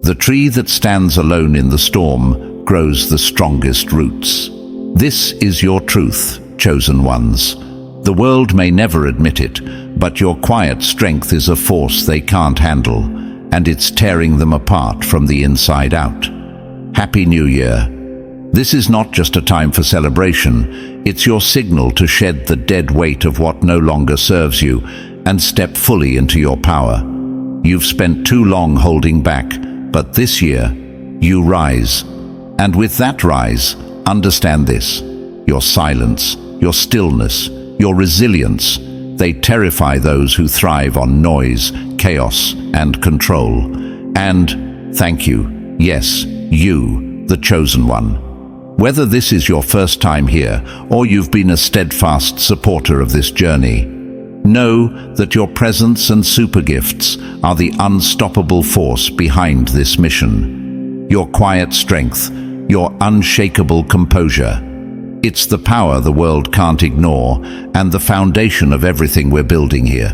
The tree that stands alone in the storm grows the strongest roots. This is your truth, chosen ones. The world may never admit it, but your quiet strength is a force they can't handle, and it's tearing them apart from the inside out. Happy New Year. This is not just a time for celebration, it's your signal to shed the dead weight of what no longer serves you and step fully into your power. You've spent too long holding back, but this year, you rise. And with that rise, understand this: your silence, your stillness, your resilience, they terrify those who thrive on noise, chaos, and control. And thank you, yes, you, the chosen one. Whether this is your first time here or you've been a steadfast supporter of this journey, know that your presence and super gifts are the unstoppable force behind this mission. Your quiet strength, your unshakable composure. It's the power the world can't ignore and the foundation of everything we're building here.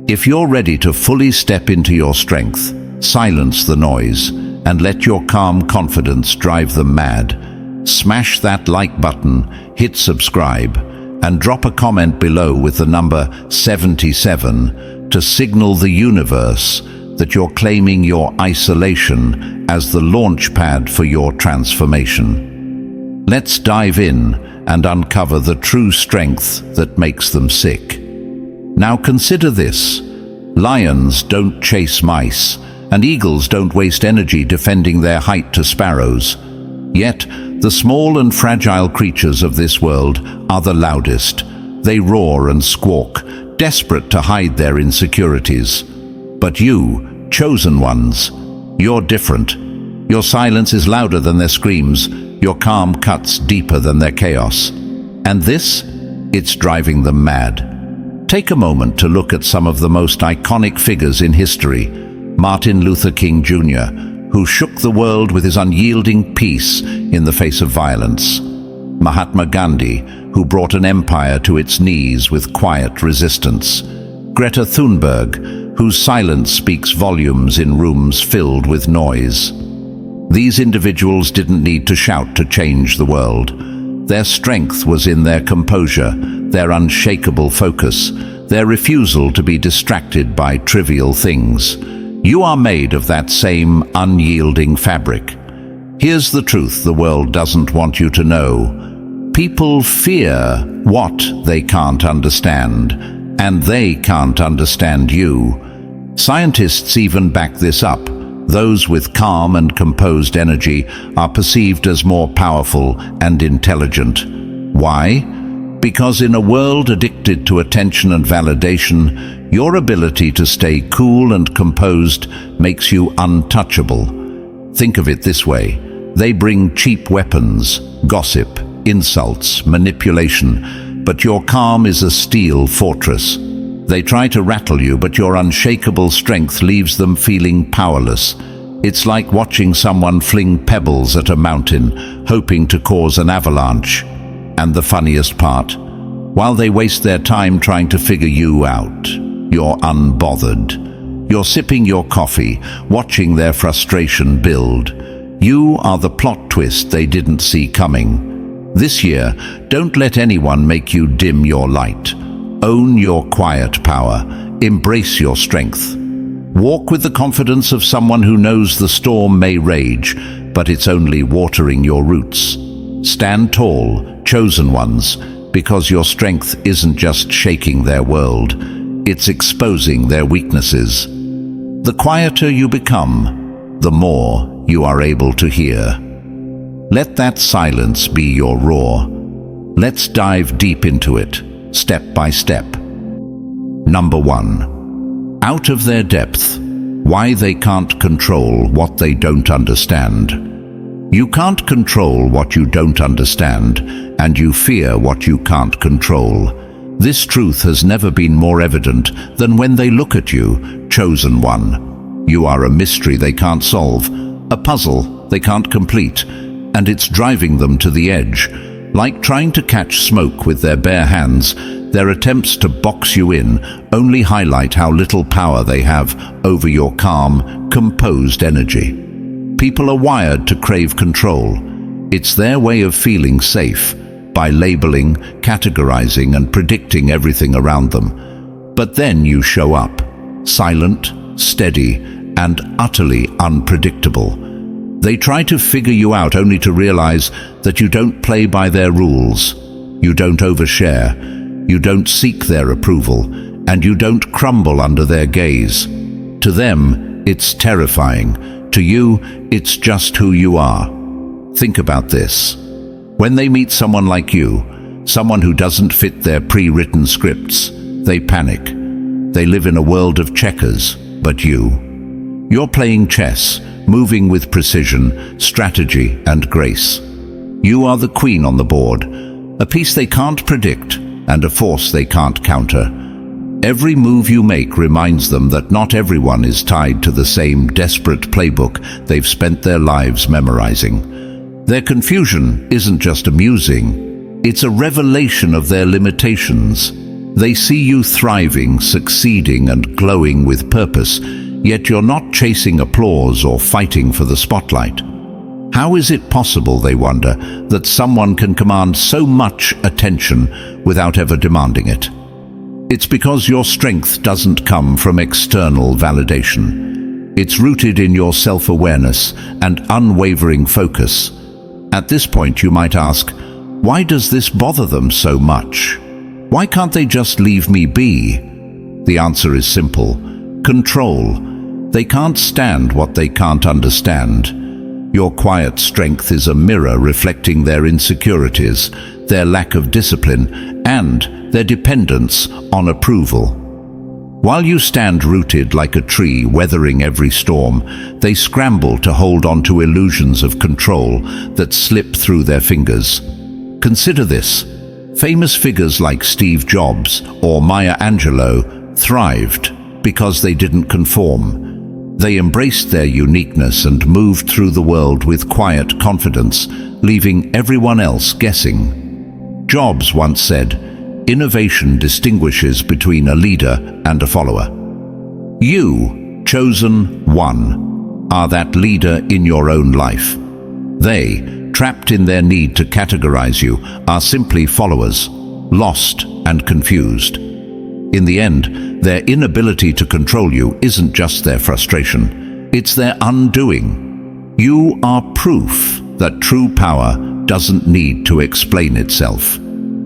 If you're ready to fully step into your strength, silence the noise, and let your calm confidence drive them mad, smash that like button, hit subscribe, and drop a comment below with the number 77 to signal the universe that you're claiming your isolation as the launch pad for your transformation. Let's dive in and uncover the true strength that makes them sick. Now consider this: lions don't chase mice, and eagles don't waste energy defending their height to sparrows. Yet, the small and fragile creatures of this world are the loudest. They roar and squawk, desperate to hide their insecurities. But you, chosen ones, you're different. Your silence is louder than their screams, your calm cuts deeper than their chaos. And this? It's driving them mad. Take a moment to look at some of the most iconic figures in history. Martin Luther King Jr., who shook the world with his unyielding peace in the face of violence. Mahatma Gandhi, who brought an empire to its knees with quiet resistance. Greta Thunberg, whose silence speaks volumes in rooms filled with noise. These individuals didn't need to shout to change the world. Their strength was in their composure, their unshakable focus, their refusal to be distracted by trivial things. You are made of that same unyielding fabric. Here's the truth the world doesn't want you to know. People fear what they can't understand, and they can't understand you. Scientists even back this up. Those with calm and composed energy are perceived as more powerful and intelligent. Why? Because in a world addicted to attention and validation, your ability to stay cool and composed makes you untouchable. Think of it this way: they bring cheap weapons, gossip, insults, manipulation, but your calm is a steel fortress. They try to rattle you, but your unshakable strength leaves them feeling powerless. It's like watching someone fling pebbles at a mountain, hoping to cause an avalanche. And the funniest part, while they waste their time trying to figure you out, you're unbothered. You're sipping your coffee, watching their frustration build. You are the plot twist they didn't see coming. This year, don't let anyone make you dim your light. Own your quiet power. Embrace your strength. Walk with the confidence of someone who knows the storm may rage, but it's only watering your roots. Stand tall, chosen ones, because your strength isn't just shaking their world, it's exposing their weaknesses. The quieter you become, the more you are able to hear. Let that silence be your roar. Let's dive deep into it, step by step. Number 1. Out of their depth. Why they can't control what they don't understand. You can't control what you don't understand, and you fear what you can't control. This truth has never been more evident than when they look at you, chosen one. You are a mystery they can't solve, a puzzle they can't complete, and it's driving them to the edge. Like trying to catch smoke with their bare hands, their attempts to box you in only highlight how little power they have over your calm, composed energy. People are wired to crave control. It's their way of feeling safe, by labeling, categorizing, and predicting everything around them. But then you show up, silent, steady, and utterly unpredictable. They try to figure you out only to realize that you don't play by their rules. You don't overshare. You don't seek their approval. And you don't crumble under their gaze. To them, it's terrifying. To you, it's just who you are. Think about this. When they meet someone like you, someone who doesn't fit their pre-written scripts, they panic. They live in a world of checkers, but you're playing chess, moving with precision, strategy, and grace. You are the queen on the board, a piece they can't predict and a force they can't counter. Every move you make reminds them that not everyone is tied to the same desperate playbook they've spent their lives memorizing. Their confusion isn't just amusing, it's a revelation of their limitations. They see you thriving, succeeding, and glowing with purpose, yet you're not chasing applause or fighting for the spotlight. How is it possible, they wonder, that someone can command so much attention without ever demanding it? It's because your strength doesn't come from external validation. It's rooted in your self-awareness and unwavering focus. At this point, you might ask, why does this bother them so much? Why can't they just leave me be? The answer is simple: control. They can't stand what they can't understand. Your quiet strength is a mirror reflecting their insecurities, their lack of discipline, and their dependence on approval. While you stand rooted like a tree weathering every storm, they scramble to hold on to illusions of control that slip through their fingers. Consider this. Famous figures like Steve Jobs or Maya Angelou thrived because they didn't conform. They embraced their uniqueness and moved through the world with quiet confidence, leaving everyone else guessing. Jobs once said, "Innovation distinguishes between a leader and a follower." You, chosen one, are that leader in your own life. They, trapped in their need to categorize you, are simply followers, lost and confused. In the end, their inability to control you isn't just their frustration, it's their undoing. You are proof that true power doesn't need to explain itself.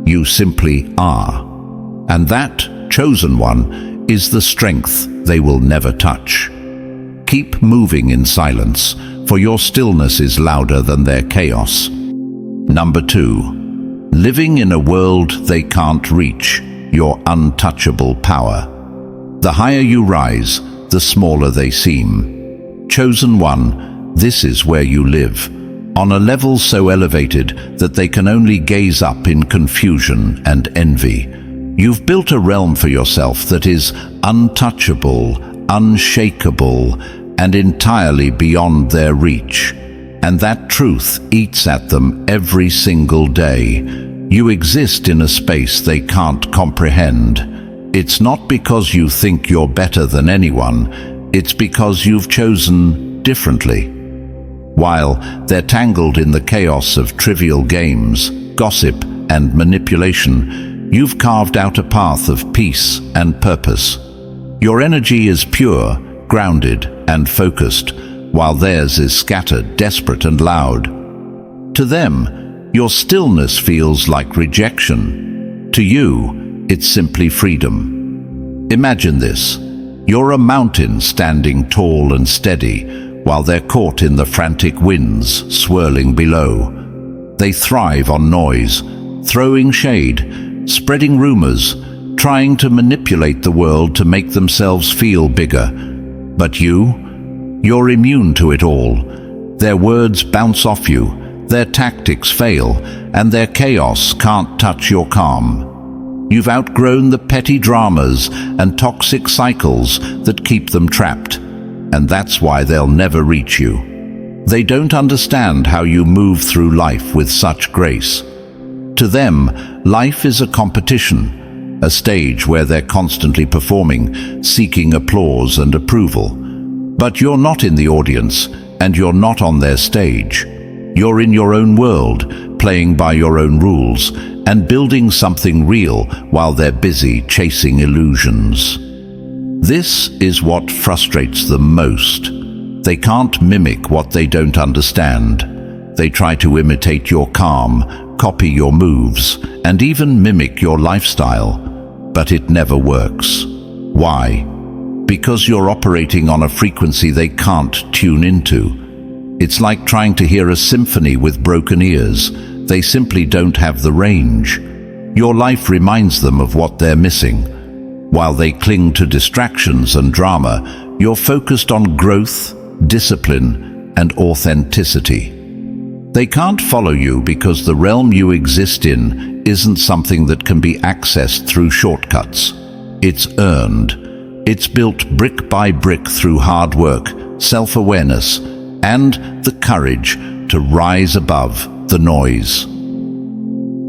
You simply are. And that, chosen one, is the strength they will never touch. Keep moving in silence, for your stillness is louder than their chaos. Number 2. Living in a world they can't reach, your untouchable power. The higher you rise, the smaller they seem. Chosen one, this is where you live, on a level so elevated that they can only gaze up in confusion and envy. You've built a realm for yourself that is untouchable, unshakable, and entirely beyond their reach. And that truth eats at them every single day. You exist in a space they can't comprehend. It's not because you think you're better than anyone, it's because you've chosen differently. While they're tangled in the chaos of trivial games, gossip, and manipulation, you've carved out a path of peace and purpose. Your energy is pure, grounded, and focused, while theirs is scattered, desperate, and loud. To them, your stillness feels like rejection. To you, it's simply freedom. Imagine this. You're a mountain standing tall and steady, while they're caught in the frantic winds swirling below. They thrive on noise, throwing shade, spreading rumors, trying to manipulate the world to make themselves feel bigger. But you're immune to it all. Their words bounce off you, their tactics fail, and their chaos can't touch your calm. You've outgrown the petty dramas and toxic cycles that keep them trapped, and that's why they'll never reach you. They don't understand how you move through life with such grace. To them, life is a competition, a stage where they're constantly performing, seeking applause and approval. But you're not in the audience, and you're not on their stage. You're in your own world, playing by your own rules, and building something real while they're busy chasing illusions. This is what frustrates them most. They can't mimic what they don't understand. They try to imitate your calm, copy your moves, and even mimic your lifestyle, but it never works. Why? Because you're operating on a frequency they can't tune into. It's like trying to hear a symphony with broken ears. They simply don't have the range. Your life reminds them of what they're missing. While they cling to distractions and drama, you're focused on growth, discipline, and authenticity. They can't follow you because the realm you exist in isn't something that can be accessed through shortcuts. It's earned. It's built brick by brick through hard work, self-awareness, and the courage to rise above the noise.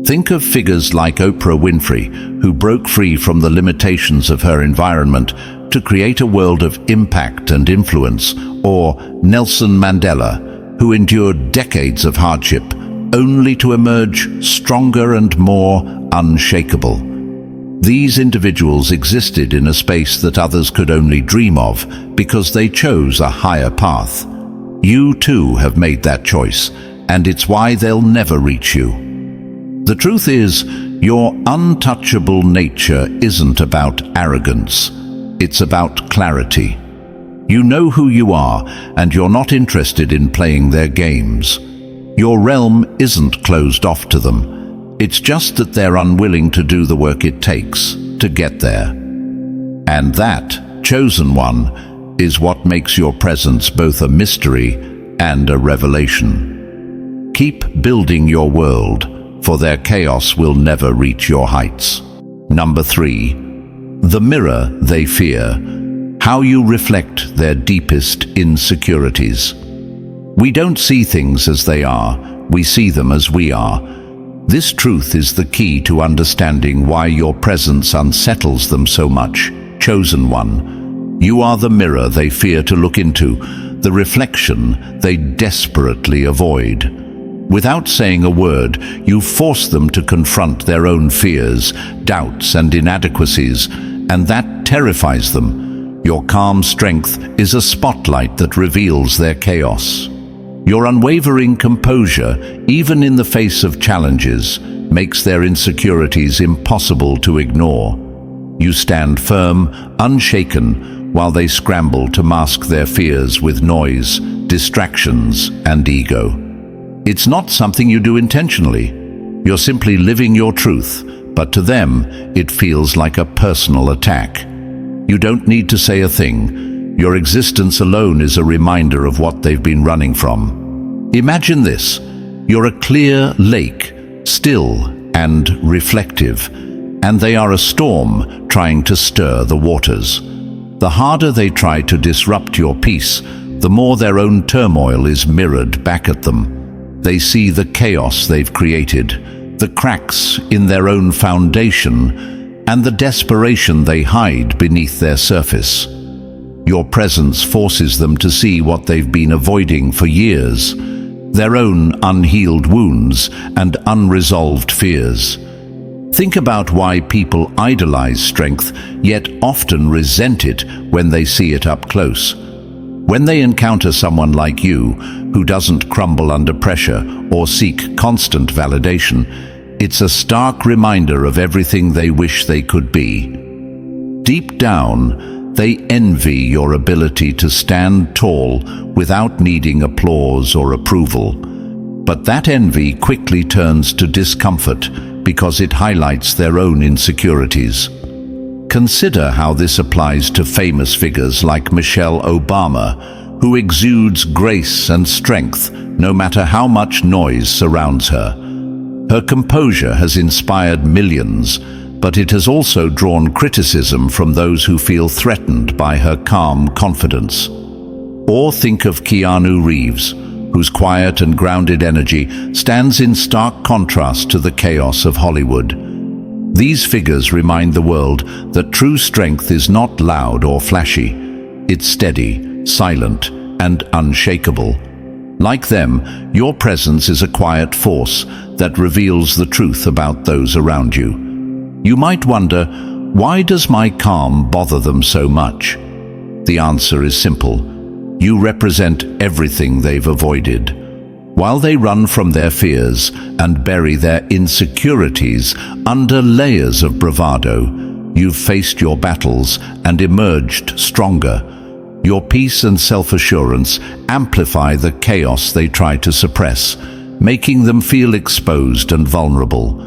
Think of figures like Oprah Winfrey, who broke free from the limitations of her environment to create a world of impact and influence, or Nelson Mandela, who endured decades of hardship only to emerge stronger and more unshakable. These individuals existed in a space that others could only dream of because they chose a higher path. You too have made that choice, and it's why they'll never reach you. The truth is, your untouchable nature isn't about arrogance. It's about clarity. You know who you are, and you're not interested in playing their games. Your realm isn't closed off to them. It's just that they're unwilling to do the work it takes to get there. And that, chosen one, is what makes your presence both a mystery and a revelation. Keep building your world, for their chaos will never reach your heights. Number 3. The mirror they fear. How you reflect their deepest insecurities. We don't see things as they are, we see them as we are. This truth is the key to understanding why your presence unsettles them so much. Chosen one, you are the mirror they fear to look into, the reflection they desperately avoid. Without saying a word, you force them to confront their own fears, doubts, and inadequacies, and that terrifies them. Your calm strength is a spotlight that reveals their chaos. Your unwavering composure, even in the face of challenges, makes their insecurities impossible to ignore. You stand firm, unshaken, while they scramble to mask their fears with noise, distractions, and ego. It's not something you do intentionally. You're simply living your truth, but to them, it feels like a personal attack. You don't need to say a thing. Your existence alone is a reminder of what they've been running from. Imagine this. You're a clear lake, still and reflective, and they are a storm trying to stir the waters. The harder they try to disrupt your peace, the more their own turmoil is mirrored back at them. They see the chaos they've created, the cracks in their own foundation, and the desperation they hide beneath their surface. Your presence forces them to see what they've been avoiding for years, their own unhealed wounds and unresolved fears. Think about why people idolize strength, yet often resent it when they see it up close. When they encounter someone like you, who doesn't crumble under pressure or seek constant validation, it's a stark reminder of everything they wish they could be. Deep down, they envy your ability to stand tall without needing applause or approval. But that envy quickly turns to discomfort because it highlights their own insecurities. Consider how this applies to famous figures like Michelle Obama, who exudes grace and strength no matter how much noise surrounds her. Her composure has inspired millions, but it has also drawn criticism from those who feel threatened by her calm confidence. Or think of Keanu Reeves, whose quiet and grounded energy stands in stark contrast to the chaos of Hollywood. These figures remind the world that true strength is not loud or flashy. It's steady, silent, and unshakable. Like them, your presence is a quiet force that reveals the truth about those around you. You might wonder, why does my calm bother them so much? The answer is simple. You represent everything they've avoided. While they run from their fears and bury their insecurities under layers of bravado, you've faced your battles and emerged stronger. Your peace and self-assurance amplify the chaos they try to suppress, making them feel exposed and vulnerable.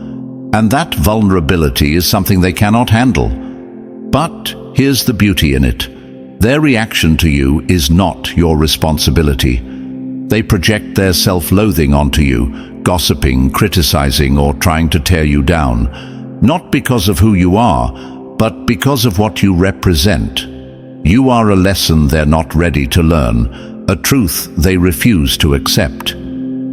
And that vulnerability is something they cannot handle. But here's the beauty in it. Their reaction to you is not your responsibility. They project their self-loathing onto you, gossiping, criticizing, or trying to tear you down, not because of who you are, but because of what you represent. You are a lesson they're not ready to learn, a truth they refuse to accept.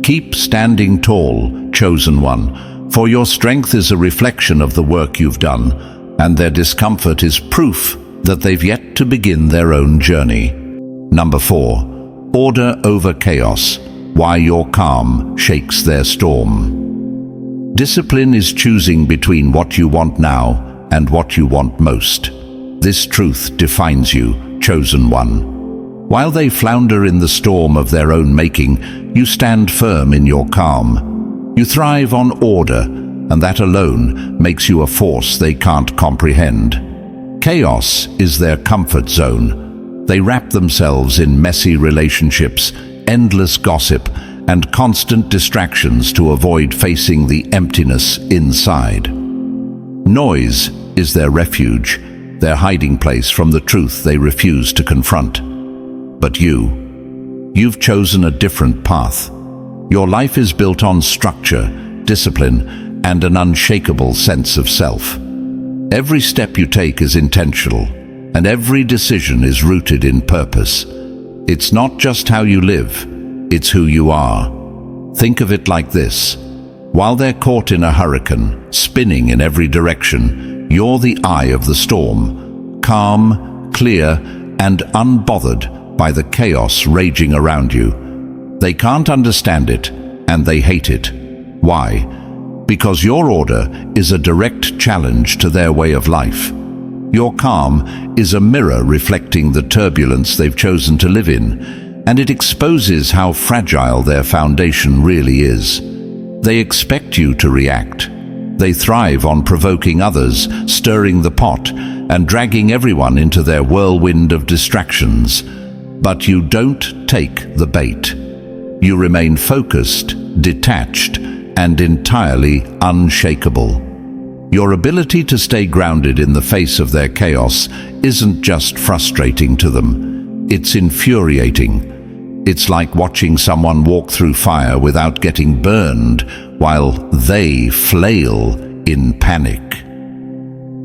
Keep standing tall, chosen one, for your strength is a reflection of the work you've done, and their discomfort is proof that they've yet to begin their own journey. Number 4. Order over chaos. Why your calm shakes their storm. Discipline is choosing between what you want now and what you want most. This truth defines you, chosen one. While they flounder in the storm of their own making, you stand firm in your calm. You thrive on order, and that alone makes you a force they can't comprehend. Chaos is their comfort zone. They wrap themselves in messy relationships, endless gossip, and constant distractions to avoid facing the emptiness inside. Noise is their refuge, their hiding place from the truth they refuse to confront. But you've chosen a different path. Your life is built on structure, discipline, and an unshakable sense of self. Every step you take is intentional, and every decision is rooted in purpose. It's not just how you live, it's who you are. Think of it like this. While they're caught in a hurricane, spinning in every direction, you're the eye of the storm, calm, clear, and unbothered by the chaos raging around you. They can't understand it, and they hate it. Why? Because your order is a direct challenge to their way of life. Your calm is a mirror reflecting the turbulence they've chosen to live in, and it exposes how fragile their foundation really is. They expect you to react. They thrive on provoking others, stirring the pot, and dragging everyone into their whirlwind of distractions. But you don't take the bait. You remain focused, detached, and entirely unshakable. Your ability to stay grounded in the face of their chaos isn't just frustrating to them, it's infuriating. It's like watching someone walk through fire without getting burned while they flail in panic.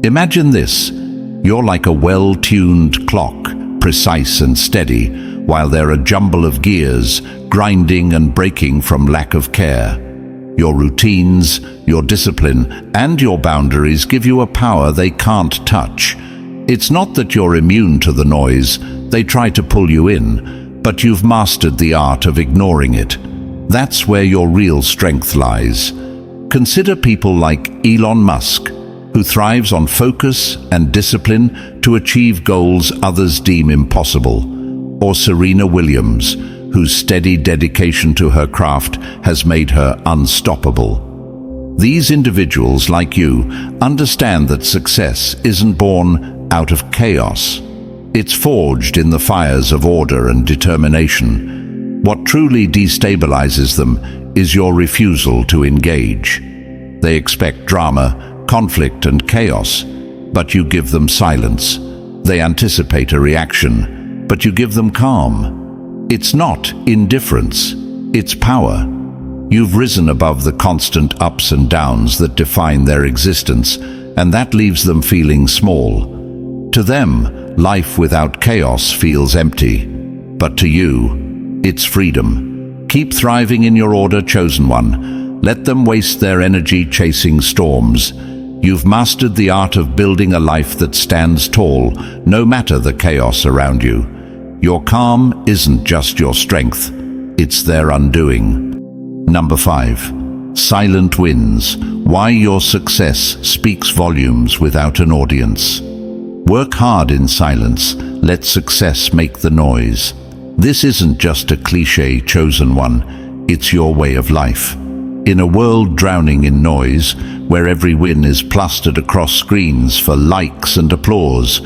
Imagine this. You're like a well-tuned clock, precise and steady, while they're a jumble of gears, grinding and breaking from lack of care. Your routines, your discipline, and your boundaries give you a power they can't touch. It's not that you're immune to the noise. They try to pull you in, but you've mastered the art of ignoring it. That's where your real strength lies. Consider people like Elon Musk, who thrives on focus and discipline to achieve goals others deem impossible, or Serena Williams, whose steady dedication to her craft has made her unstoppable. These individuals, like you, understand that success isn't born out of chaos. It's forged in the fires of order and determination. What truly destabilizes them is your refusal to engage. They expect drama, conflict, and chaos, but you give them silence. They anticipate a reaction, but you give them calm. It's not indifference, it's power. You've risen above the constant ups and downs that define their existence, and that leaves them feeling small. To them, life without chaos feels empty, but to you, it's freedom. keep thriving in your order, chosen one. Let them waste their energy chasing storms. You've mastered the art of building a life that stands tall, no matter the chaos around you. Your calm isn't just your strength, it's their undoing. Number 5. Silent wins. Why your success speaks volumes without an audience. Work hard in silence. Let success make the noise. This isn't just a cliché, chosen one. It's your way of life. In a world drowning in noise, where every win is plastered across screens for likes and applause,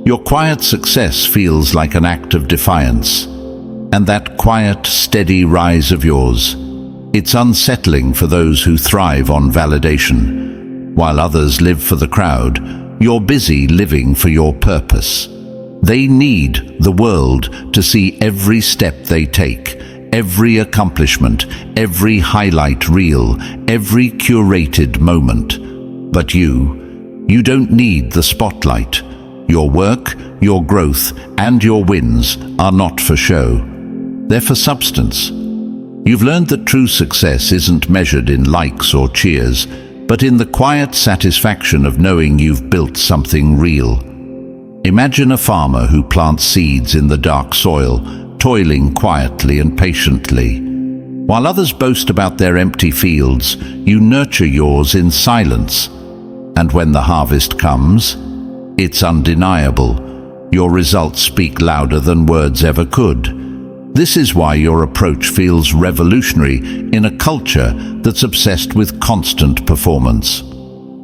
your quiet success feels like an act of defiance. And that quiet, steady rise of yours, it's unsettling for those who thrive on validation. While others live for the crowd, you're busy living for your purpose. They need the world to see every step they take, every accomplishment, every highlight reel, every curated moment. But you don't need the spotlight. Your work, your growth, and your wins are not for show. They're for substance. You've learned that true success isn't measured in likes or cheers, but in the quiet satisfaction of knowing you've built something real. Imagine a farmer who plants seeds in the dark soil, toiling quietly and patiently. While others boast about their empty fields, you nurture yours in silence. And when the harvest comes, it's undeniable. Your results speak louder than words ever could. This is why your approach feels revolutionary in a culture that's obsessed with constant performance.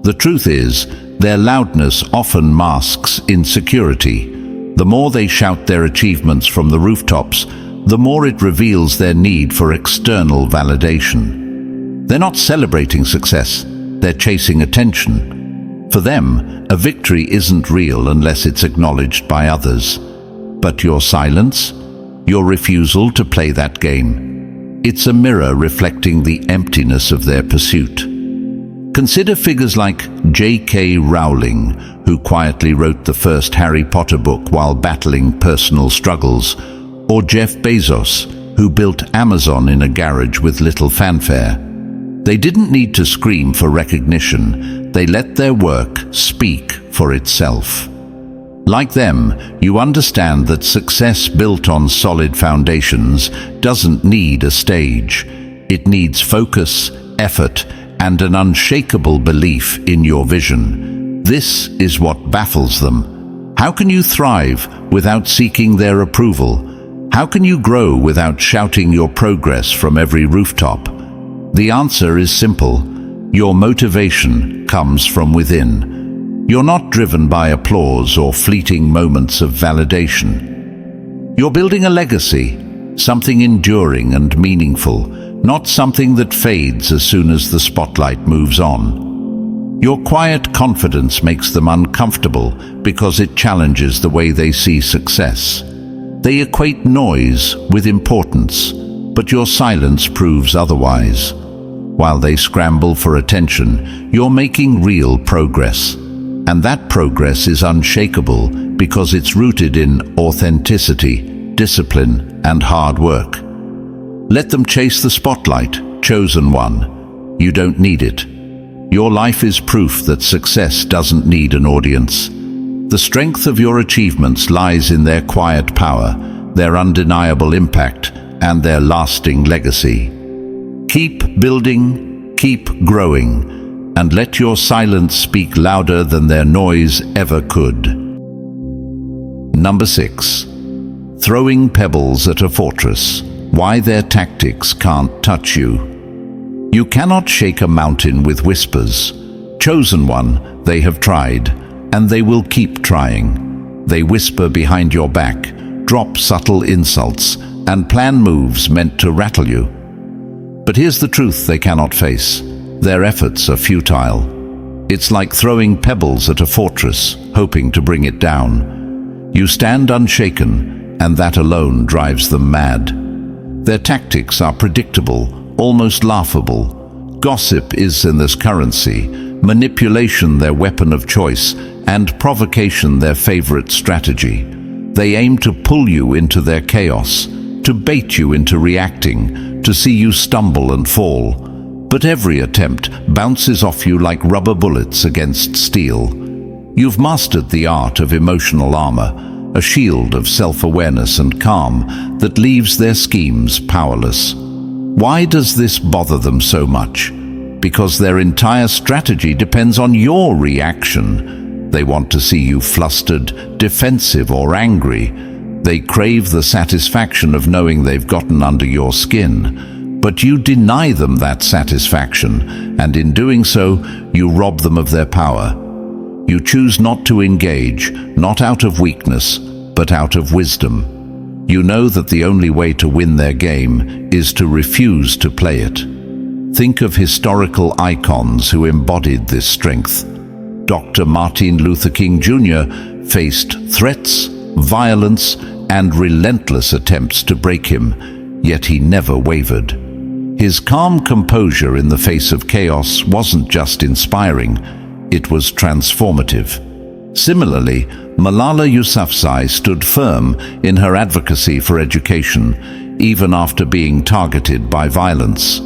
The truth is, their loudness often masks insecurity. The more they shout their achievements from the rooftops, the more it reveals their need for external validation. They're not celebrating success, they're chasing attention. For them, a victory isn't real unless it's acknowledged by others. But your silence, your refusal to play that game, it's a mirror reflecting the emptiness of their pursuit. Consider figures like J.K. Rowling, who quietly wrote the first Harry Potter book while battling personal struggles, or Jeff Bezos, who built Amazon in a garage with little fanfare. They didn't need to scream for recognition. They let their work speak for itself. Like them, you understand that success built on solid foundations doesn't need a stage. It needs focus, effort, and an unshakable belief in your vision. This is what baffles them. How can you thrive without seeking their approval? How can you grow without shouting your progress from every rooftop? The answer is simple. Your motivation comes from within. You're not driven by applause or fleeting moments of validation. You're building a legacy, something enduring and meaningful, not something that fades as soon as the spotlight moves on. Your quiet confidence makes them uncomfortable because it challenges the way they see success. They equate noise with importance, but your silence proves otherwise. While they scramble for attention, you're making real progress. And that progress is unshakable because it's rooted in authenticity, discipline, and hard work. Let them chase the spotlight, chosen one. You don't need it. Your life is proof that success doesn't need an audience. The strength of your achievements lies in their quiet power, their undeniable impact, and their lasting legacy. Keep building, keep growing, and let your silence speak louder than their noise ever could. Number 6. Throwing pebbles at a fortress. Why their tactics can't touch you. You cannot shake a mountain with whispers. Chosen one, they have tried, and they will keep trying. They whisper behind your back, drop subtle insults, and plan moves meant to rattle you. But here's the truth they cannot face. Their efforts are futile. It's like throwing pebbles at a fortress, hoping to bring it down. You stand unshaken, and that alone drives them mad. Their tactics are predictable, almost laughable. Gossip is in this currency, manipulation their weapon of choice, and provocation their favorite strategy. They aim to pull you into their chaos, to bait you into reacting, to see you stumble and fall, but every attempt bounces off you like rubber bullets against steel. You've mastered the art of emotional armor, a shield of self-awareness and calm that leaves their schemes powerless. Why does this bother them so much? Because their entire strategy depends on your reaction. They want to see you flustered, defensive, or angry. They crave the satisfaction of knowing they've gotten under your skin. But you deny them that satisfaction, and in doing so, you rob them of their power. You choose not to engage, not out of weakness, but out of wisdom. You know that the only way to win their game is to refuse to play it. Think of historical icons who embodied this strength. Dr. Martin Luther King Jr. faced threats, violence, and relentless attempts to break him, yet he never wavered. His calm composure in the face of chaos wasn't just inspiring, it was transformative. Similarly, Malala Yousafzai stood firm in her advocacy for education, even after being targeted by violence.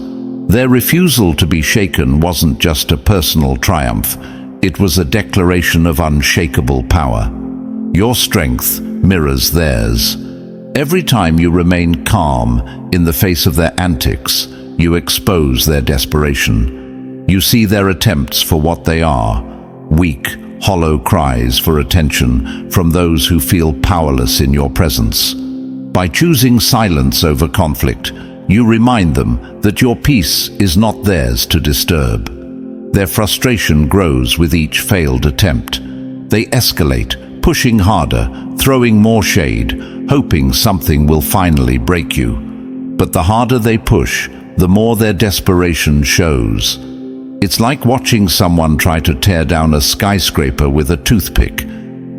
Their refusal to be shaken wasn't just a personal triumph, it was a declaration of unshakable power. Your strength mirrors theirs. Every time you remain calm in the face of their antics, you expose their desperation. You see their attempts for what they are, weak, hollow cries for attention from those who feel powerless in your presence. By choosing silence over conflict, you remind them that your peace is not theirs to disturb. Their frustration grows with each failed attempt. They escalate, pushing harder, throwing more shade, hoping something will finally break you. But the harder they push, the more their desperation shows. It's like watching someone try to tear down a skyscraper with a toothpick.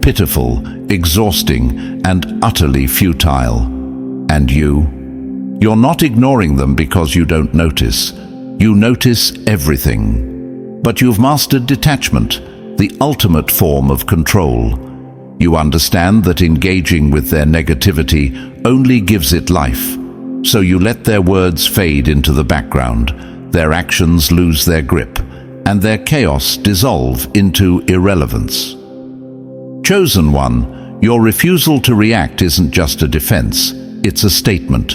Pitiful, exhausting, and utterly futile. And you're not ignoring them because you don't notice. You notice everything. But you've mastered detachment, the ultimate form of control. You understand that engaging with their negativity only gives it life. So you let their words fade into the background, their actions lose their grip, and their chaos dissolve into irrelevance. Chosen one, your refusal to react isn't just a defense, it's a statement.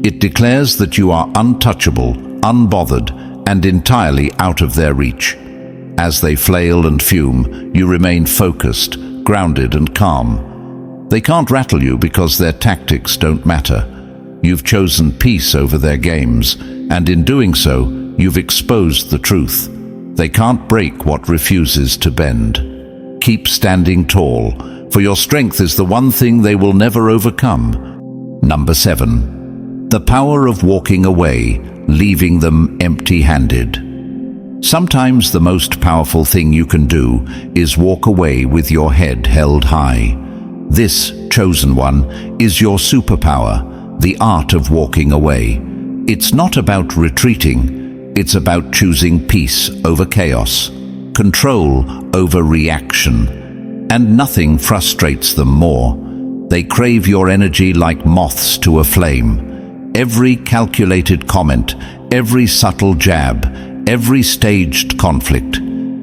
It declares that you are untouchable, unbothered, and entirely out of their reach. As they flail and fume, you remain focused, grounded, and calm. They can't rattle you because their tactics don't matter. You've chosen peace over their games, and in doing so, you've exposed the truth. They can't break what refuses to bend. Keep standing tall, for your strength is the one thing they will never overcome. Number 7. The power of walking away, leaving them empty-handed. Sometimes the most powerful thing you can do is walk away with your head held high. This, chosen one, is your superpower, the art of walking away. It's not about retreating, it's about choosing peace over chaos, control over reaction, and nothing frustrates them more. They crave your energy like moths to a flame. Every calculated comment, every subtle jab, every staged conflict,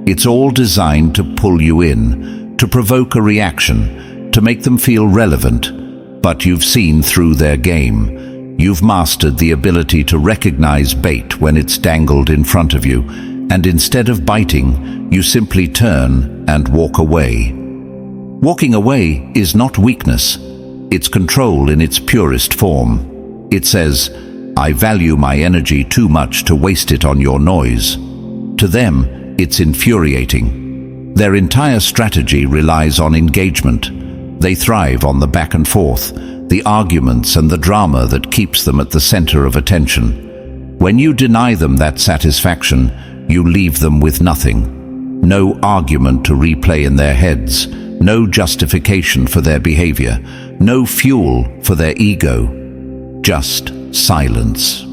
it's all designed to pull you in, to provoke a reaction, to make them feel relevant. But you've seen through their game. You've mastered the ability to recognize bait when it's dangled in front of you, and instead of biting, you simply turn and walk away. Walking away is not weakness. It's control in its purest form. It says, I value my energy too much to waste it on your noise. To them, it's infuriating. Their entire strategy relies on engagement. They thrive on the back and forth, the arguments and the drama that keeps them at the center of attention. When you deny them that satisfaction, you leave them with nothing. No argument to replay in their heads, no justification for their behavior, no fuel for their ego. Just silence.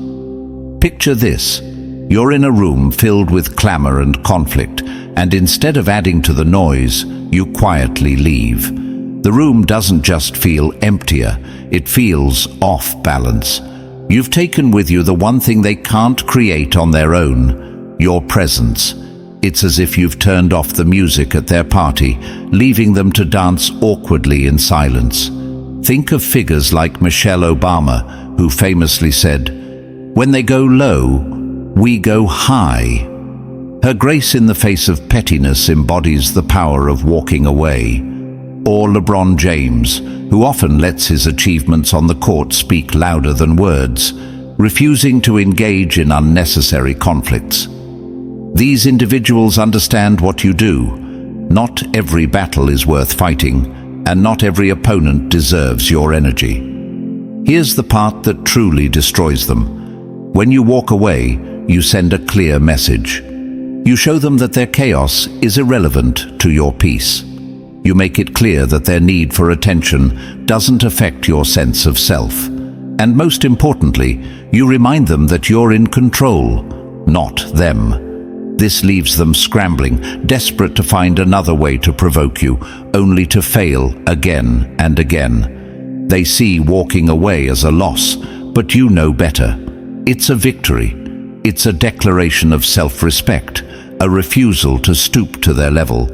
Picture this. You're in a room filled with clamor and conflict, and instead of adding to the noise, you quietly leave. The room doesn't just feel emptier, it feels off balance. You've taken with you the one thing they can't create on their own: your presence. It's as if you've turned off the music at their party, leaving them to dance awkwardly in silence. Think of figures like Michelle Obama, who famously said, "When they go low, we go high." Her grace in the face of pettiness embodies the power of walking away. Or LeBron James, who often lets his achievements on the court speak louder than words, refusing to engage in unnecessary conflicts. These individuals understand what you do. Not every battle is worth fighting, and not every opponent deserves your energy. Here's the part that truly destroys them. When you walk away, you send a clear message. You show them that their chaos is irrelevant to your peace. You make it clear that their need for attention doesn't affect your sense of self. And most importantly, you remind them that you're in control, not them. This leaves them scrambling, desperate to find another way to provoke you, only to fail again and again. They see walking away as a loss, but you know better. It's a victory. It's a declaration of self-respect, a refusal to stoop to their level,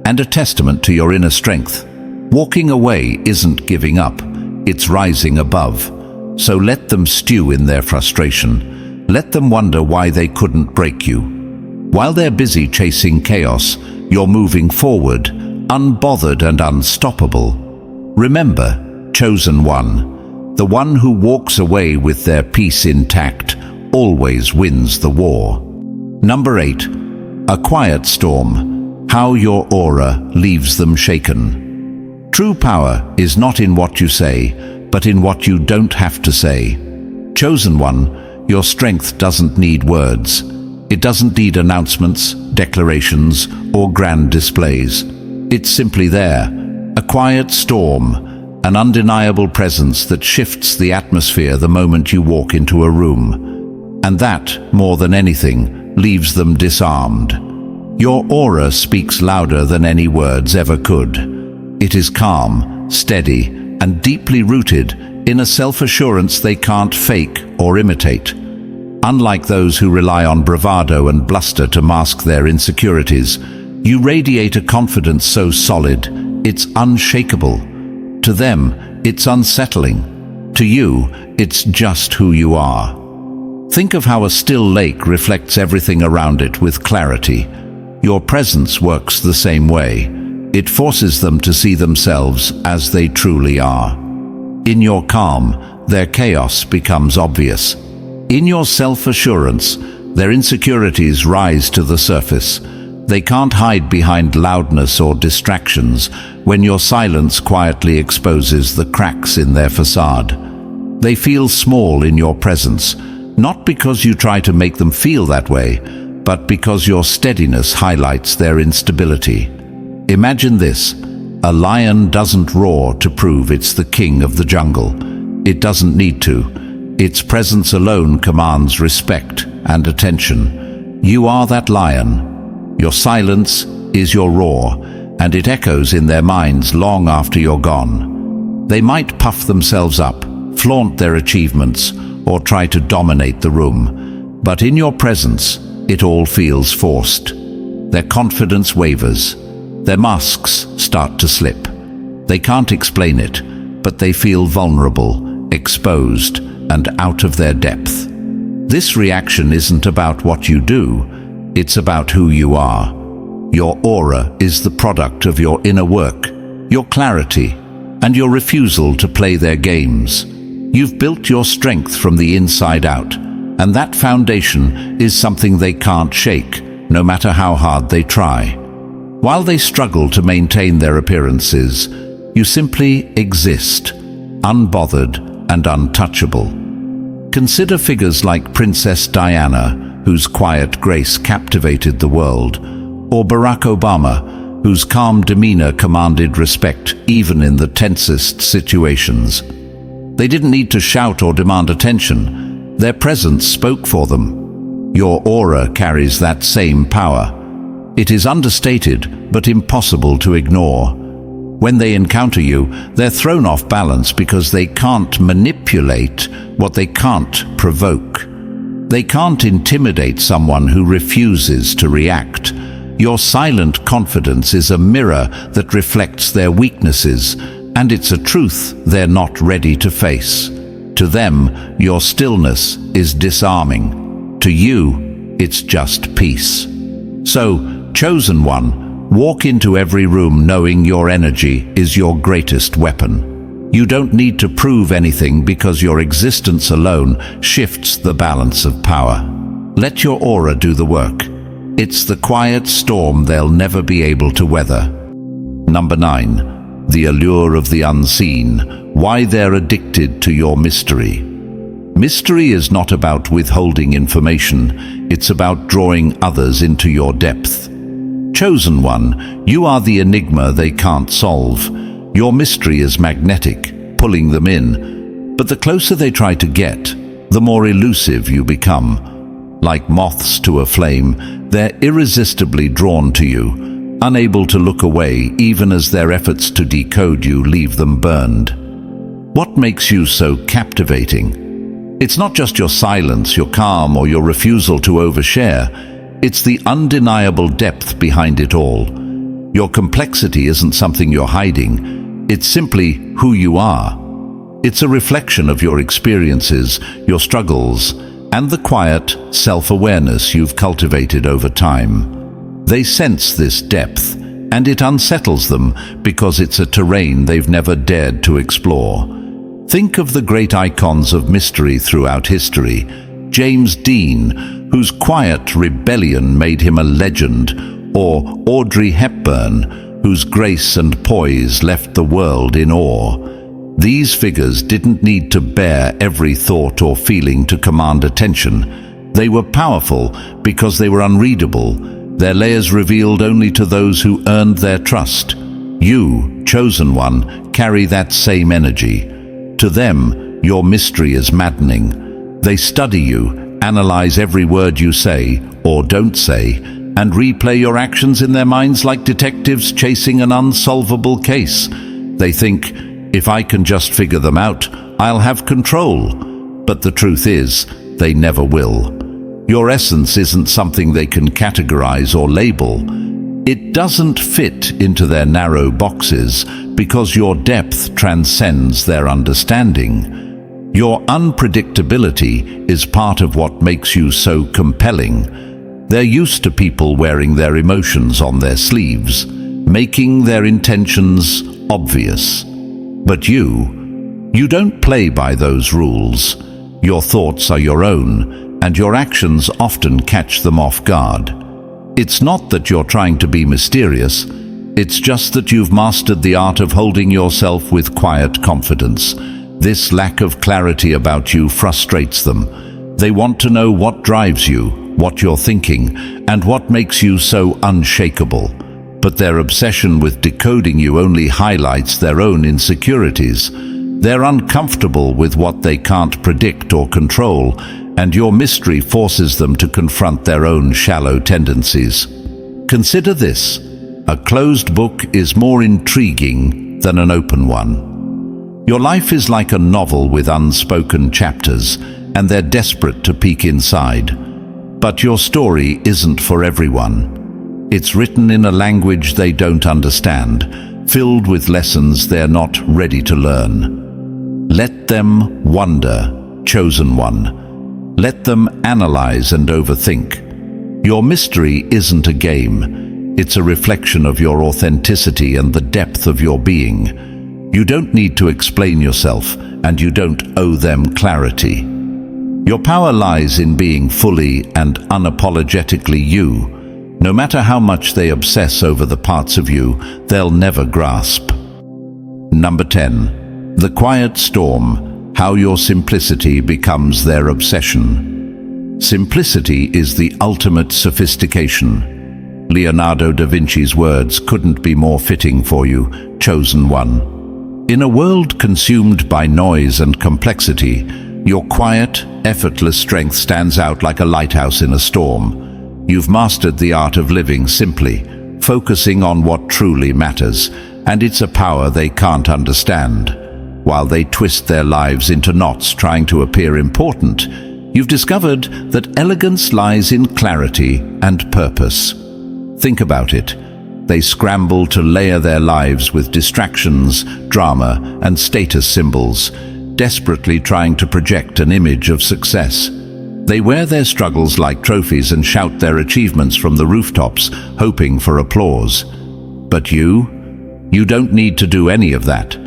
and a testament to your inner strength. Walking away isn't giving up, it's rising above. So let them stew in their frustration. Let them wonder why they couldn't break you. While they're busy chasing chaos, you're moving forward, unbothered and unstoppable. Remember, chosen one, the one who walks away with their peace intact always wins the war. Number 8. A quiet storm. How your aura leaves them shaken. True power is not in what you say, but in what you don't have to say. Chosen one, your strength doesn't need words. It doesn't need announcements, declarations, or grand displays. It's simply there, a quiet storm, an undeniable presence that shifts the atmosphere the moment you walk into a room. And that, more than anything, leaves them disarmed. Your aura speaks louder than any words ever could. It is calm, steady, and deeply rooted in a self-assurance they can't fake or imitate. Unlike those who rely on bravado and bluster to mask their insecurities, you radiate a confidence so solid, it's unshakable. To them, it's unsettling. To you, it's just who you are. Think of how a still lake reflects everything around it with clarity. Your presence works the same way. It forces them to see themselves as they truly are. In your calm, their chaos becomes obvious. In your self-assurance, their insecurities rise to the surface. They can't hide behind loudness or distractions when your silence quietly exposes the cracks in their facade. They feel small in your presence, not because you try to make them feel that way, but because your steadiness highlights their instability. Imagine this: a lion doesn't roar to prove it's the king of the jungle. It doesn't need to. Its presence alone commands respect and attention. You are that lion. Your silence is your roar, and it echoes in their minds long after you're gone. They might puff themselves up, flaunt their achievements, or try to dominate the room, but in your presence, it all feels forced. Their confidence wavers. Their masks start to slip. They can't explain it, but they feel vulnerable, exposed, and out of their depth. This reaction isn't about what you do, it's about who you are. Your aura is the product of your inner work, your clarity, and your refusal to play their games. You've built your strength from the inside out, and that foundation is something they can't shake, no matter how hard they try. While they struggle to maintain their appearances, you simply exist, unbothered and untouchable. Consider figures like Princess Diana, whose quiet grace captivated the world, or Barack Obama, whose calm demeanor commanded respect even in the tensest situations. They didn't need to shout or demand attention. Their presence spoke for them. Your aura carries that same power. It is understated, but impossible to ignore. When they encounter you, they're thrown off balance because they can't manipulate what they can't provoke. They can't intimidate someone who refuses to react. Your silent confidence is a mirror that reflects their weaknesses, and it's a truth they're not ready to face. To them, your stillness is disarming. To you, it's just peace. So, chosen one, walk into every room knowing your energy is your greatest weapon. You don't need to prove anything because your existence alone shifts the balance of power. Let your aura do the work. It's the quiet storm they'll never be able to weather. Number 9. The allure of the unseen. Why they're addicted to your mystery. Mystery is not about withholding information. It's about drawing others into your depth. Chosen one, you are the enigma they can't solve. Your mystery is magnetic, pulling them in. But the closer they try to get, the more elusive you become. Like moths to a flame, they're irresistibly drawn to you, unable to look away even as their efforts to decode you leave them burned. What makes you so captivating? It's not just your silence, your calm, or your refusal to overshare. It's the undeniable depth behind it all. Your complexity isn't something you're hiding. It's simply who you are. It's a reflection of your experiences, your struggles, and the quiet self-awareness you've cultivated over time. They sense this depth, and it unsettles them because it's a terrain they've never dared to explore. Think of the great icons of mystery throughout history. James Dean, whose quiet rebellion made him a legend, or Audrey Hepburn, whose grace and poise left the world in awe. These figures didn't need to bear every thought or feeling to command attention. They were powerful because they were unreadable, their layers revealed only to those who earned their trust. You, chosen one, carry that same energy. To them, your mystery is maddening. They study you, analyze every word you say or don't say, and replay your actions in their minds like detectives chasing an unsolvable case. They think, if I can just figure them out, I'll have control. But the truth is, they never will. Your essence isn't something they can categorize or label. It doesn't fit into their narrow boxes because your depth transcends their understanding. Your unpredictability is part of what makes you so compelling. They're used to people wearing their emotions on their sleeves, making their intentions obvious. But you don't play by those rules. Your thoughts are your own, and your actions often catch them off guard. It's not that you're trying to be mysterious, it's just that you've mastered the art of holding yourself with quiet confidence. This lack of clarity about you frustrates them. They want to know what drives you, what you're thinking, and what makes you so unshakable. But their obsession with decoding you only highlights their own insecurities. They're uncomfortable with what they can't predict or control, and your mystery forces them to confront their own shallow tendencies. Consider this: a closed book is more intriguing than an open one. Your life is like a novel with unspoken chapters, and they're desperate to peek inside. But your story isn't for everyone. It's written in a language they don't understand, filled with lessons they're not ready to learn. Let them wonder, chosen one. Let them analyze and overthink. Your mystery isn't a game. It's a reflection of your authenticity and the depth of your being. You don't need to explain yourself, and you don't owe them clarity. Your power lies in being fully and unapologetically you. No matter how much they obsess over the parts of you they'll never grasp. Number 10. The quiet storm. How your simplicity becomes their obsession. Simplicity is the ultimate sophistication. Leonardo da Vinci's words couldn't be more fitting for you, chosen one. In a world consumed by noise and complexity, your quiet, effortless strength stands out like a lighthouse in a storm. You've mastered the art of living simply, focusing on what truly matters, and it's a power they can't understand. While they twist their lives into knots trying to appear important, you've discovered that elegance lies in clarity and purpose. Think about it. They scramble to layer their lives with distractions, drama, and status symbols, desperately trying to project an image of success. They wear their struggles like trophies and shout their achievements from the rooftops, hoping for applause. But you don't need to do any of that.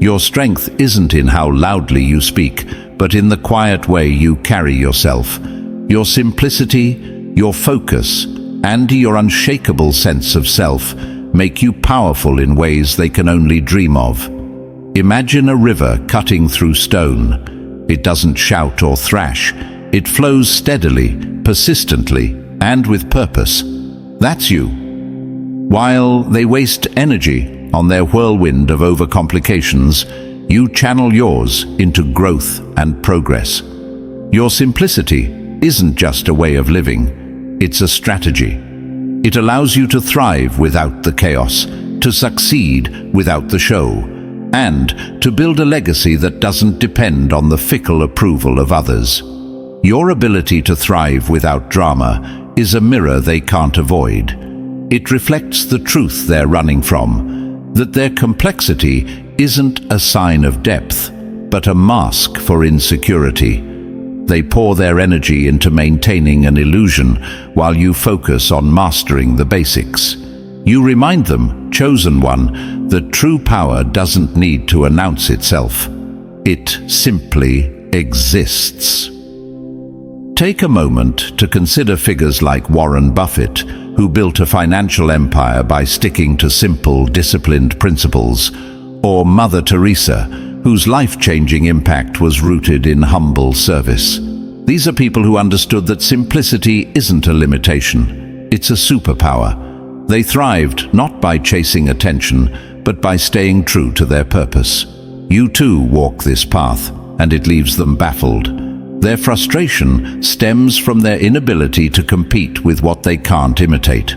Your strength isn't in how loudly you speak, but in the quiet way you carry yourself. Your simplicity, your focus, and your unshakable sense of self make you powerful in ways they can only dream of. Imagine a river cutting through stone. It doesn't shout or thrash. It flows steadily, persistently, and with purpose. That's you. While they waste energy on their whirlwind of overcomplications, you channel yours into growth and progress. Your simplicity isn't just a way of living, it's a strategy. It allows you to thrive without the chaos, to succeed without the show, and to build a legacy that doesn't depend on the fickle approval of others. Your ability to thrive without drama is a mirror they can't avoid. It reflects the truth they're running from, that their complexity isn't a sign of depth, but a mask for insecurity. They pour their energy into maintaining an illusion while you focus on mastering the basics. You remind them, chosen one, that true power doesn't need to announce itself. It simply exists. Take a moment to consider figures like Warren Buffett, who built a financial empire by sticking to simple, disciplined principles, or Mother Teresa, whose life-changing impact was rooted in humble service. These are people who understood that simplicity isn't a limitation, it's a superpower. They thrived not by chasing attention, but by staying true to their purpose. You too walk this path, and it leaves them baffled. Their frustration stems from their inability to compete with what they can't imitate.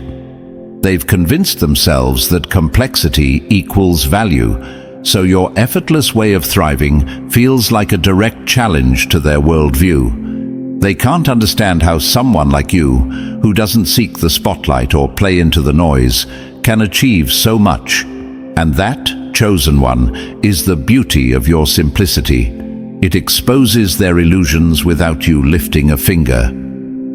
They've convinced themselves that complexity equals value, so your effortless way of thriving feels like a direct challenge to their worldview. They can't understand how someone like you, who doesn't seek the spotlight or play into the noise, can achieve so much. And that, chosen one, is the beauty of your simplicity. It exposes their illusions without you lifting a finger.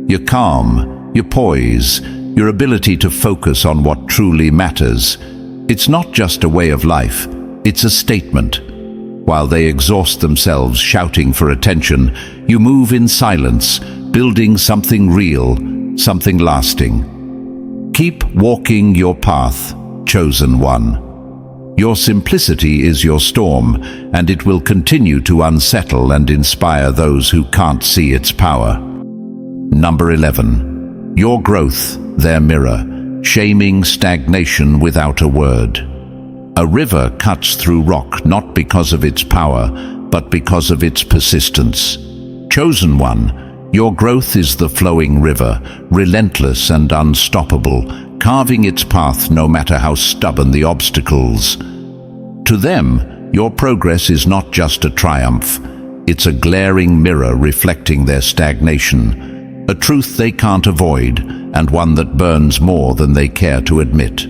Your calm, your poise, your ability to focus on what truly matters. It's not just a way of life, it's a statement. While they exhaust themselves shouting for attention, you move in silence, building something real, something lasting. Keep walking your path, chosen one. Your simplicity is your storm, and it will continue to unsettle and inspire those who can't see its power. Number 11. Your growth, their mirror, shaming stagnation without a word. A river cuts through rock not because of its power, but because of its persistence. Chosen one, your growth is the flowing river, relentless and unstoppable, carving its path no matter how stubborn the obstacles. To them, your progress is not just a triumph. It's a glaring mirror reflecting their stagnation, a truth they can't avoid, and one that burns more than they care to admit.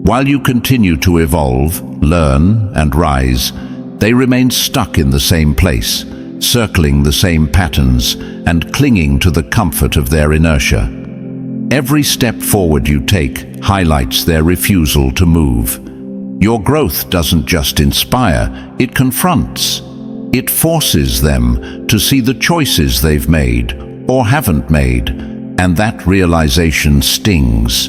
While you continue to evolve, learn, and rise, they remain stuck in the same place, circling the same patterns, and clinging to the comfort of their inertia. Every step forward you take highlights their refusal to move. Your growth doesn't just inspire, it confronts. It forces them to see the choices they've made or haven't made, and that realization stings.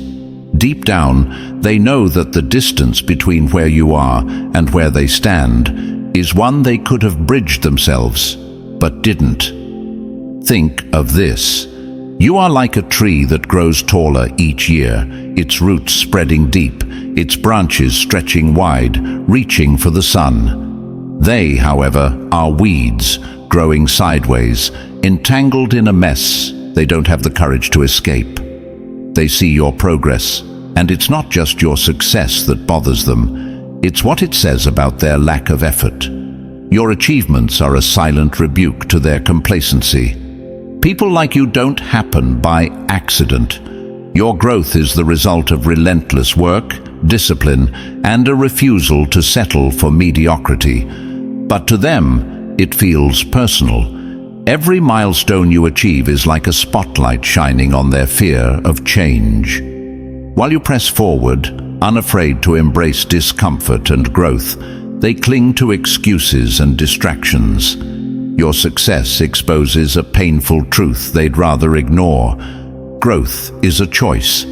Deep down, they know that the distance between where you are and where they stand is one they could have bridged themselves, but didn't. Think of this. You are like a tree that grows taller each year, its roots spreading deep, its branches stretching wide, reaching for the sun. They, however, are weeds, growing sideways, entangled in a mess they don't have the courage to escape. They see your progress, And it's not just your success that bothers them, it's what it says about their lack of effort. Your achievements are a silent rebuke to their complacency. People like you don't happen by accident. Your growth is the result of relentless work, discipline, and a refusal to settle for mediocrity. But to them, it feels personal. Every milestone you achieve is like a spotlight shining on their fear of change. While you press forward, unafraid to embrace discomfort and growth, they cling to excuses and distractions. Your success exposes a painful truth they'd rather ignore. Growth is a choice.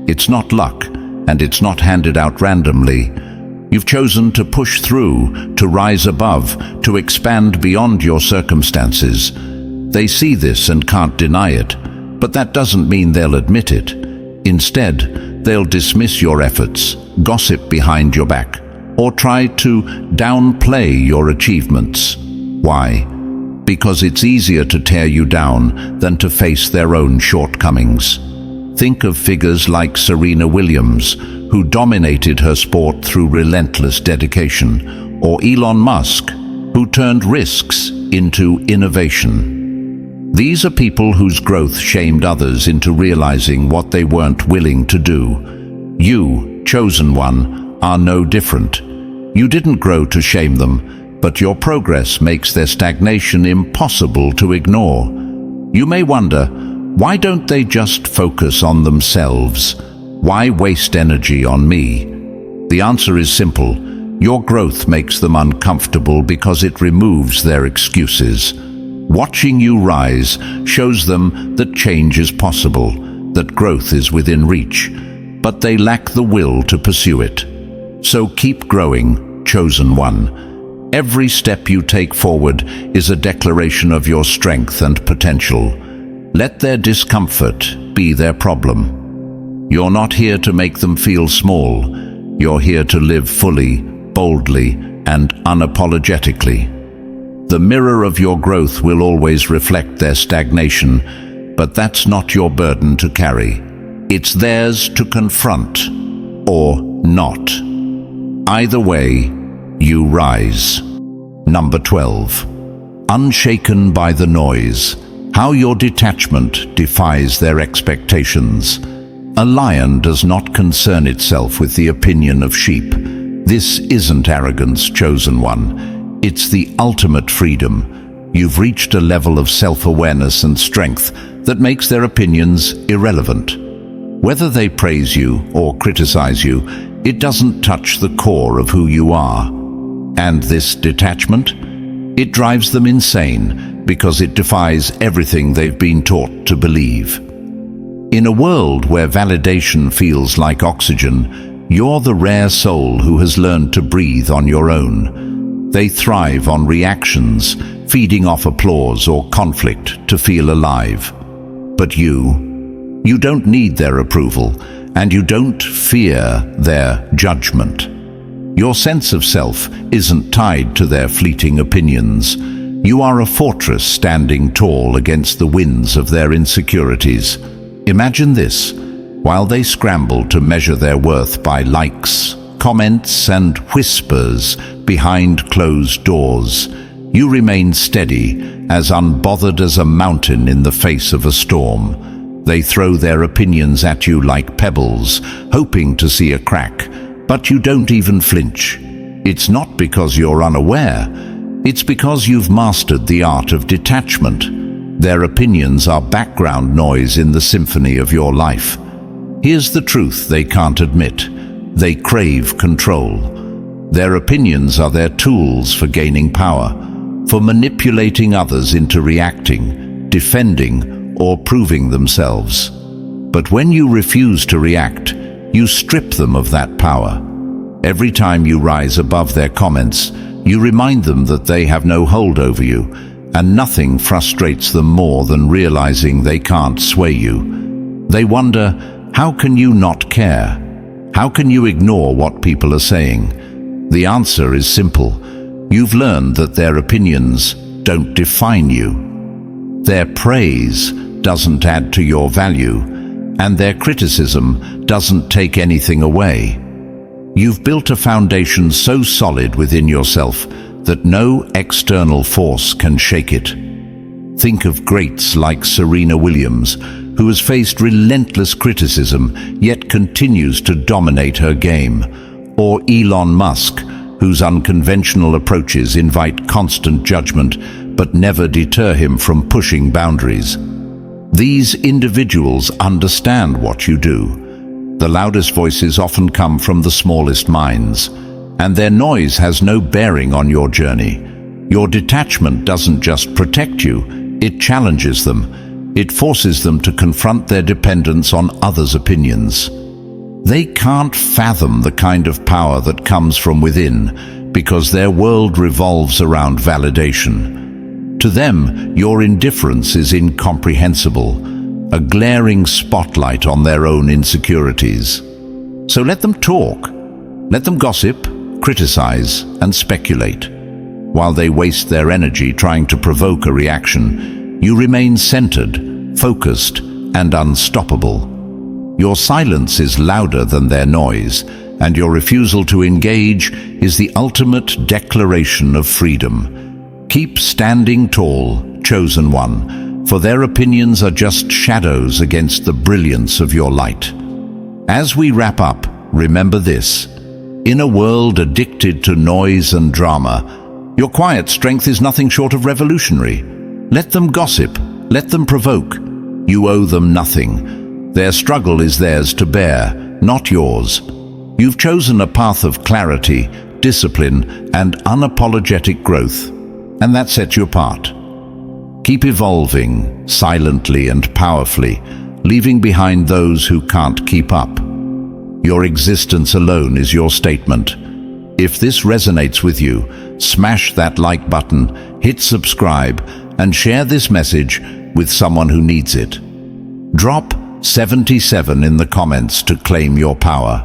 It's not luck, and it's not handed out randomly. You've chosen to push through, to rise above, to expand beyond your circumstances. They see this and can't deny it, but that doesn't mean they'll admit it. Instead, they'll dismiss your efforts, gossip behind your back, or try to downplay your achievements. Why? Because it's easier to tear you down than to face their own shortcomings. Think of figures like Serena Williams, who dominated her sport through relentless dedication, or Elon Musk, who turned risks into innovation. These are people whose growth shamed others into realizing what they weren't willing to do. You, chosen one, are no different. You didn't grow to shame them, but your progress makes their stagnation impossible to ignore. You may wonder, why don't they just focus on themselves? Why waste energy on me? The answer is simple. Your growth makes them uncomfortable because it removes their excuses. Watching you rise shows them that change is possible, that growth is within reach, but they lack the will to pursue it. So keep growing, chosen one. Every step you take forward is a declaration of your strength and potential. Let their discomfort be their problem. You're not here to make them feel small. You're here to live fully, boldly, and unapologetically. The mirror of your growth will always reflect their stagnation, but that's not your burden to carry. It's theirs to confront, or not. Either way, you rise. Number 12. Unshaken by the noise. How your detachment defies their expectations. A lion does not concern itself with the opinion of sheep. This isn't arrogance, chosen one. It's the ultimate freedom. You've reached a level of self-awareness and strength that makes their opinions irrelevant. Whether they praise you or criticize you, it doesn't touch the core of who you are. And this detachment? It drives them insane because it defies everything they've been taught to believe. In a world where validation feels like oxygen, you're the rare soul who has learned to breathe on your own. They thrive on reactions, feeding off applause or conflict to feel alive. But you don't need their approval, and you don't fear their judgment. Your sense of self isn't tied to their fleeting opinions. You are a fortress standing tall against the winds of their insecurities. Imagine this. While they scramble to measure their worth by likes, comments, and whispers behind closed doors, you remain steady, as unbothered as a mountain in the face of a storm. They throw their opinions at you like pebbles, hoping to see a crack, but you don't even flinch. It's not because you're unaware. It's because you've mastered the art of detachment. Their opinions are background noise in the symphony of your life. Here's the truth they can't admit. They crave control. Their opinions are their tools for gaining power, for manipulating others into reacting, defending, or proving themselves. But when you refuse to react, you strip them of that power. Every time you rise above their comments, you remind them that they have no hold over you, and nothing frustrates them more than realizing they can't sway you. They wonder, how can you not care? How can you ignore what people are saying? The answer is simple. You've learned that their opinions don't define you. Their praise doesn't add to your value, and their criticism doesn't take anything away. You've built a foundation so solid within yourself that no external force can shake it. Think of greats like Serena Williams, who has faced relentless criticism yet continues to dominate her game, or Elon Musk, whose unconventional approaches invite constant judgment but never deter him from pushing boundaries. These individuals understand what you do. The loudest voices often come from the smallest minds, and their noise has no bearing on your journey. Your detachment doesn't just protect you, it challenges them. It forces them to confront their dependence on others' opinions. They can't fathom the kind of power that comes from within because their world revolves around validation. To them, your indifference is incomprehensible, a glaring spotlight on their own insecurities. So let them talk. Let them gossip, criticize, and speculate. While they waste their energy trying to provoke a reaction, you remain centered, focused, and unstoppable. Your silence is louder than their noise, and your refusal to engage is the ultimate declaration of freedom. Keep standing tall, chosen one, for their opinions are just shadows against the brilliance of your light. As we wrap up, remember this. In a world addicted to noise and drama, your quiet strength is nothing short of revolutionary. Let them gossip, let them provoke. You owe them nothing. Their struggle is theirs to bear, not yours. You've chosen a path of clarity, discipline, and unapologetic growth, and that sets you apart. Keep evolving, silently and powerfully, leaving behind those who can't keep up. Your existence alone is your statement. If this resonates with you, smash that like button, hit subscribe, and share this message with someone who needs it. Drop 77 in the comments to claim your power.